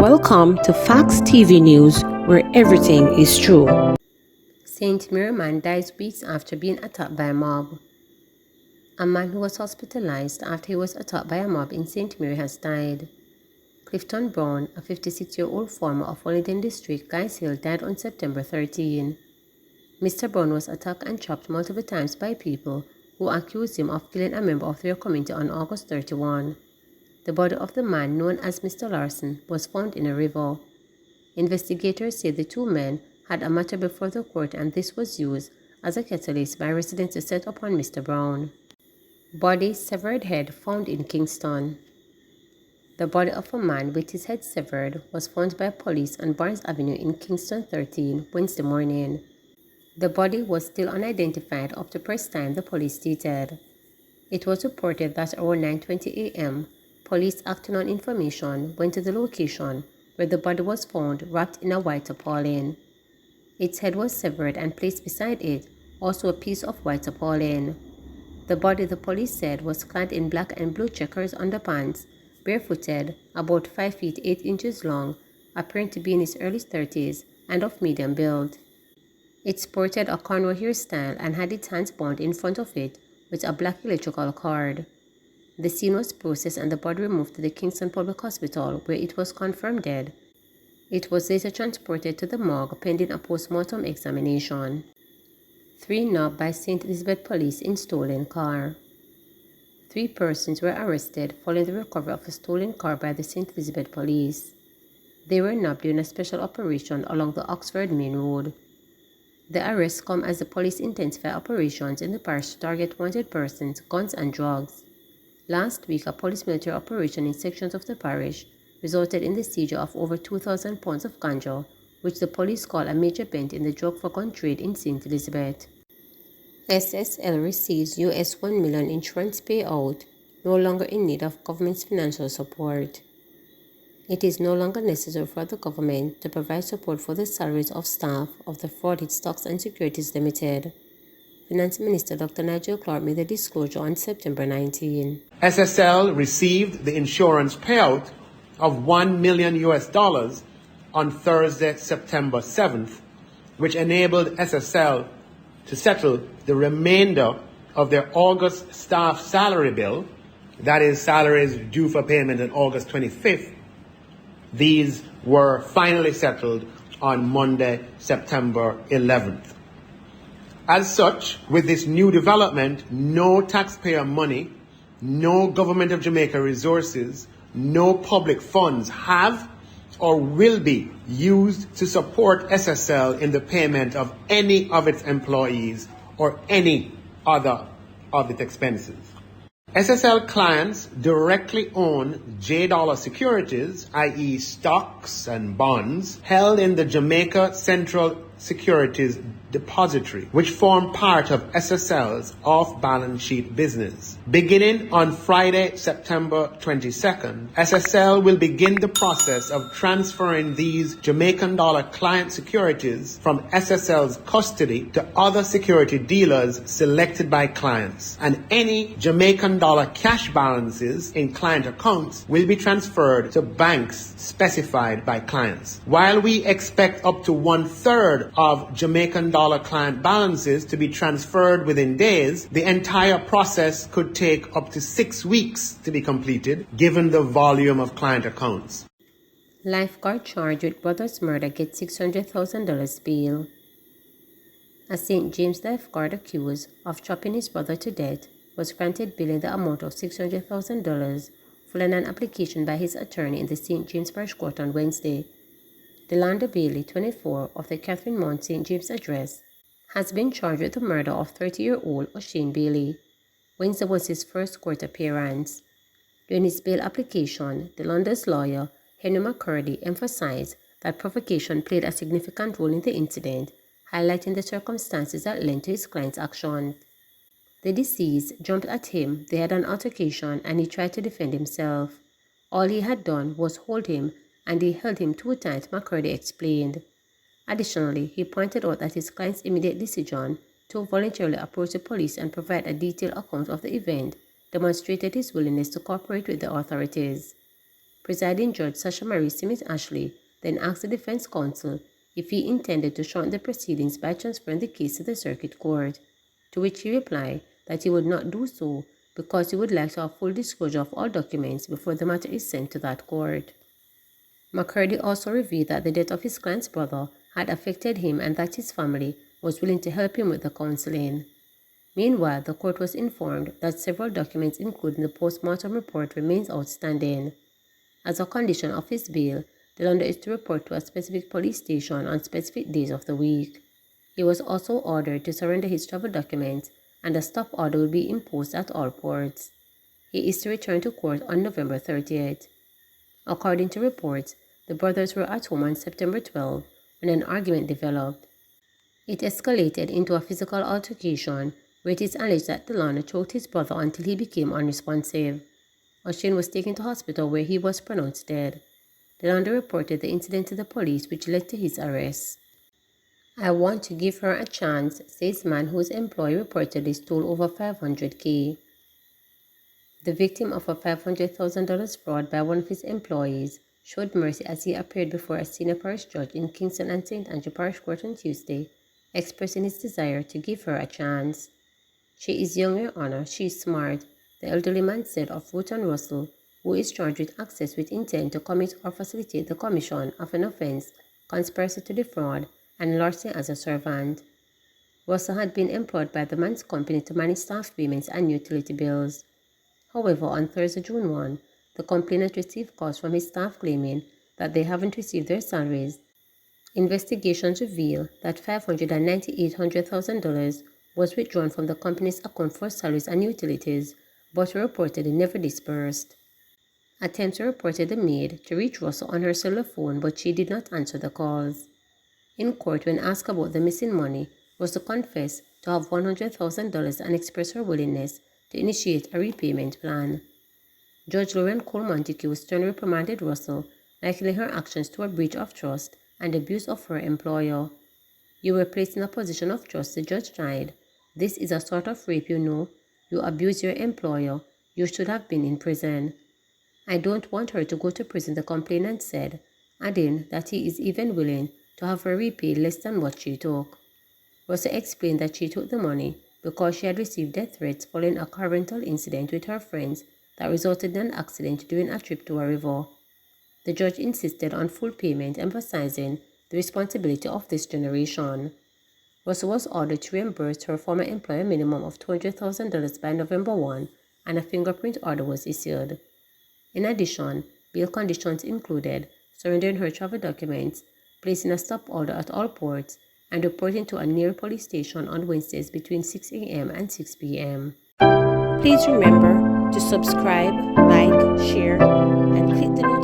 Welcome to Facts TV News, where everything is true. St. Mary man dies weeks after being attacked by a mob. A man who was hospitalized after he was attacked by a mob in St. Mary has died. Clifton Brown, a 56-year-old farmer of Wellington District, Guys Hill, died on September 13. Mr. Brown was attacked and chopped multiple times by people who accused him of killing a member of their community on August 31. The body of the man, known as Mr. Larson, was found in a river. Investigators say the two men had a matter before the court, and this was used as a catalyst by residents to set upon Mr. Brown. Body, severed head found in Kingston. The body of a man with his head severed was found by police on Barnes Avenue in Kingston 13 Wednesday morning. The body was still unidentified up to press time, the police stated. It was reported that around 9:20 a.m., police, acting on information, went to the location where the body was found wrapped in a white tarpaulin. Its head was severed, and placed beside it also a piece of white tarpaulin. The body, the police said, was clad in black and blue checkers underpants, barefooted, about 5 feet 8 inches long, appearing to be in his early 30s, and of medium build. It sported a cornrow hairstyle and had its hands bound in front of it with a black electrical cord. The scene was processed and the body removed to the Kingston Public Hospital, where it was confirmed dead. It was later transported to the morgue pending a post-mortem examination. 3 nabbed by St. Elizabeth police in stolen car. 3 persons were arrested following the recovery of a stolen car by the St. Elizabeth police. They were nabbed during a special operation along the Oxford Main Road. The arrests come as the police intensify operations in the parish to target wanted persons, guns and drugs. Last week, a police military operation in sections of the parish resulted in the seizure of over 2,000 pounds of ganja, which the police call a major bent in the drug-for-gun trade in St. Elizabeth. SSL receives US $1 million insurance payout, no longer in need of government's financial support. It is no longer necessary for the government to provide support for the salaries of staff of the Frauded Stocks and Securities Limited. Finance Minister Dr. Nigel Clark made the disclosure on September 19. SSL received the insurance payout of $1 million on Thursday, September 7th, which enabled SSL to settle the remainder of their August staff salary bill, that is, salaries due for payment on August 25th. These were finally settled on Monday, September 11th. As such, with this new development, no taxpayer money, no government of Jamaica resources, no public funds have or will be used to support SSL in the payment of any of its employees or any other of its expenses. SSL clients directly own J-dollar securities, i.e. stocks and bonds, held in the Jamaica Central Securities Depository, which form part of SSL's off-balance sheet business. Beginning on Friday, September 22nd, SSL will begin the process of transferring these Jamaican dollar client securities from SSL's custody to other security dealers selected by clients, and any Jamaican dollar cash balances in client accounts will be transferred to banks specified by clients. While we expect up to 1/3 of Jamaican dollar client balances to be transferred within days, the entire process could take up to 6 weeks to be completed, given the volume of client accounts. Lifeguard charged with brother's murder gets $600,000 bail. A St. James lifeguard accused of chopping his brother to death was granted bail in the amount of $600,000 following an application by his attorney in the St. James Parish Court on Wednesday. Delanda Bailey, 24, of the Catherine Mount St. James address, has been charged with the murder of 30-year-old O'Shane Bailey. Wednesday was his first court appearance. During his bail application, Delanda's lawyer, Henry McCurdy, emphasized that provocation played a significant role in the incident, highlighting the circumstances that led to his client's action. The deceased jumped at him, they had an altercation, and he tried to defend himself. All he had done was hold him, and he held him too tight, McCurdy explained. Additionally, he pointed out that his client's immediate decision to voluntarily approach the police and provide a detailed account of the event demonstrated his willingness to cooperate with the authorities. Presiding Judge Sasha Marie Smith-Ashley then asked the defense counsel if he intended to shorten the proceedings by transferring the case to the circuit court, to which he replied that he would not do so because he would like to have full disclosure of all documents before the matter is sent to that court. McCurdy also revealed that the death of his client's brother had affected him and that his family was willing to help him with the counseling. Meanwhile, the court was informed that several documents including the post-mortem report remains outstanding. As a condition of his bail, Delonder is to report to a specific police station on specific days of the week. He was also ordered to surrender his travel documents, and a stop order will be imposed at all ports. He is to return to court on November 30th. According to reports, the brothers were at home on September 12 when an argument developed. It escalated into a physical altercation where it is alleged that Delonder choked his brother until he became unresponsive. O'Shane was taken to hospital where he was pronounced dead. Delonder reported the incident to the police, which led to his arrest. "I want to give her a chance," says man whose employer reportedly stole over $500K. The victim of a $500,000 fraud by one of his employees showed mercy as he appeared before a senior parish judge in Kingston and St. Andrew Parish Court on Tuesday, expressing his desire to give her a chance. "She is young, Your Honor. She is smart," the elderly man said of Rutan Russell, who is charged with access with intent to commit or facilitate the commission of an offense, conspiracy to defraud, and larceny as a servant. Russell had been employed by the man's company to manage staff payments and utility bills. However, on Thursday, June 1, the complainant received calls from his staff claiming that they haven't received their salaries. Investigations reveal that $598,000 was withdrawn from the company's account for salaries and utilities, but were reportedly never disbursed. Attempts were reportedly made to reach Russell on her cellular phone, but she did not answer the calls. In court, when asked about the missing money, Russell confessed to have $100,000 and expressed her willingness to initiate a repayment plan. Judge Lauren Cole Montague sternly reprimanded Russell, likening her actions to a breach of trust and abuse of her employer. "You were placed in a position of trust," the judge tried. "This is a sort of rape, you know. You abuse your employer. You should have been in prison." "I don't want her to go to prison," the complainant said, adding that he is even willing to have her repay less than what she took. Russell explained that she took the money because she had received death threats following a car rental incident with her friends that resulted in an accident during a trip to a river. The judge insisted on full payment, emphasizing the responsibility of this generation. Russell was ordered to reimburse her former employer a minimum of $200,000 by November 1, and a fingerprint order was issued. In addition, bail conditions included surrendering her travel documents, placing a stop order at all ports, and reporting to a near police station on Wednesdays between 6 a.m. and 6 p.m. Please remember to subscribe, like, share, and click the notification